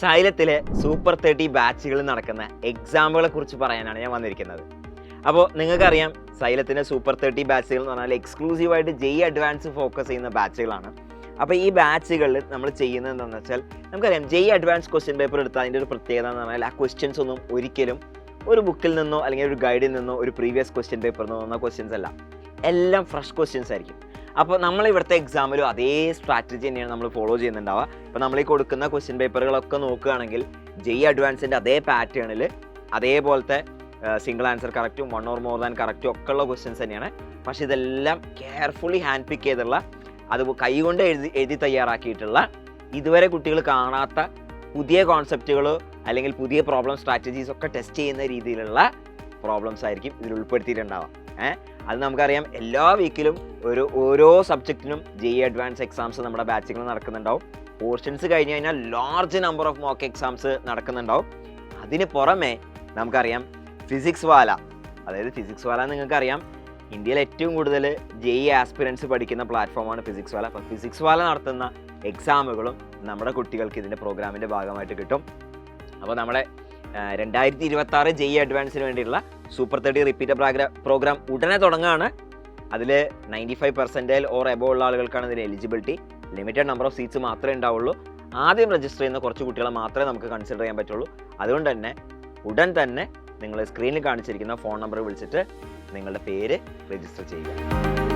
സൈലത്തിലെ super 30 ബാച്ചുകളിൽ നടക്കുന്ന എക്സാമുകളെ കുറിച്ച് പറയാനാണ് ഞാൻ വന്നിരിക്കുന്നത്. അപ്പോൾ നിങ്ങൾക്കറിയാം സൈലത്തിൻ്റെ സൂപ്പർ 30 ബാച്ചുകൾ എന്ന് പറഞ്ഞാൽ എക്സ്ക്ലൂസീവായിട്ട് ജെഇ അഡ്വാൻസ് ഫോക്കസ് ചെയ്യുന്ന ബാച്ചുകളാണ്. അപ്പോൾ ഈ ബാച്ചുകളിൽ നമ്മൾ ചെയ്യുന്നത് എന്താണെന്ന് വെച്ചാൽ നമുക്കറിയാം ജെഇ അഡ്വാൻസ് ക്വസ്റ്റ്യൻ പേപ്പർ എടുത്താൽ അതിൻ്റെ ഒരു പ്രത്യേകത എന്ന് പറഞ്ഞാൽ ആ ക്വസ്റ്റ്യൻസ് ഒന്നും ഒരിക്കലും ഒരു ബുക്കിൽ നിന്നോ അല്ലെങ്കിൽ ഒരു ഗൈഡിൽ നിന്നോ ഒരു പ്രീവിയസ് ക്വസ്റ്റ്യൻ പേപ്പറിൽ നിന്നോ വന്ന ക്വസ്റ്റ്യൻസ് അല്ല, എല്ലാം ഫ്രഷ് ക്വസ്റ്റ്യൻസ് ആയിരിക്കും. അപ്പോൾ നമ്മൾ ഇവിടുത്തെ എക്സാമിലും അതേ സ്ട്രാറ്റജി തന്നെയാണ് നമ്മൾ ഫോളോ ചെയ്യുന്നുണ്ടാവുക. ഇപ്പോൾ നമ്മൾ ഈ കൊടുക്കുന്ന ക്വസ്റ്റ്യൻ പേപ്പറുകളൊക്കെ നോക്കുകയാണെങ്കിൽ ജെഇ അഡ്വാൻസിൻ്റെ അതേ പാറ്റേണിൽ അതേപോലത്തെ സിംഗിൾ ആൻസർ കറക്റ്റും 1 or more than കറക്റ്റും ഒക്കെ ഉള്ള ക്വസ്റ്റ്യൻസ് തന്നെയാണ്. പക്ഷേ ഇതെല്ലാം കെയർഫുള്ളി ഹാൻഡ് പിക്ക് ചെയ്തുള്ള അത് കൈകൊണ്ട് എഴുതി തയ്യാറാക്കിയിട്ടുള്ള ഇതുവരെ കുട്ടികൾ കാണാത്ത പുതിയ കോൺസെപ്റ്റുകളോ അല്ലെങ്കിൽ പുതിയ പ്രോബ്ലം സ്ട്രാറ്റജീസ് ഒക്കെ ടെസ്റ്റ് ചെയ്യുന്ന രീതിയിലുള്ള പ്രോബ്ലംസ് ആയിരിക്കും ഇതിൽ ഉൾപ്പെടുത്തിയിട്ടുണ്ടാവുക. അത് നമുക്കറിയാം എല്ലാ വീക്കിലും ഓരോ സബ്ജക്റ്റിനും ജെഇ അഡ്വാൻസ് എക്സാംസ് നമ്മുടെ ബാച്ചുകൾ നടക്കുന്നുണ്ടാവും. പോർഷൻസ് കഴിഞ്ഞ് കഴിഞ്ഞാൽ large number of mock exams നടക്കുന്നുണ്ടാവും. അതിന് പുറമെ നമുക്കറിയാം ഫിസിക്സ് വാല, അതായത് ഫിസിക്സ് വാല നിങ്ങൾക്കറിയാം ഇന്ത്യയിൽ ഏറ്റവും കൂടുതൽ ജെഇ ആസ്പിറൻസ് പഠിക്കുന്ന പ്ലാറ്റ്ഫോമാണ് ഫിസിക്സ് വാല. അപ്പോൾ ഫിസിക്സ് വാല നടത്തുന്ന എക്സാമുകളും നമ്മുടെ കുട്ടികൾക്ക് ഇതിൻ്റെ പ്രോഗ്രാമിൻ്റെ ഭാഗമായിട്ട് കിട്ടും. അപ്പോൾ നമ്മുടെ 2026 ജെഇ അഡ്വാൻസിന് വേണ്ടിയിട്ടുള്ള സൂപ്പർ 30 റിപ്പീറ്റർ പ്രോഗ്രാം ഉടനെ തുടങ്ങുകയാണ്. അതിൽ 95% ഓർ എബോവ് ഉള്ള ആളുകൾക്കാണ് ഇതിന് eligibility. Limited number of seats മാത്രമേ ഉണ്ടാവുള്ളൂ. ആദ്യം രജിസ്റ്റർ ചെയ്യുന്ന കുറച്ച് കുട്ടികളെ മാത്രമേ നമുക്ക് കൺസിഡർ ചെയ്യാൻ പറ്റുള്ളൂ. അതുകൊണ്ട് തന്നെ ഉടൻ തന്നെ നിങ്ങൾ സ്ക്രീനിൽ കാണിച്ചിരിക്കുന്ന ഫോൺ നമ്പർ വിളിച്ചിട്ട് നിങ്ങളുടെ പേര് രജിസ്റ്റർ ചെയ്യുക.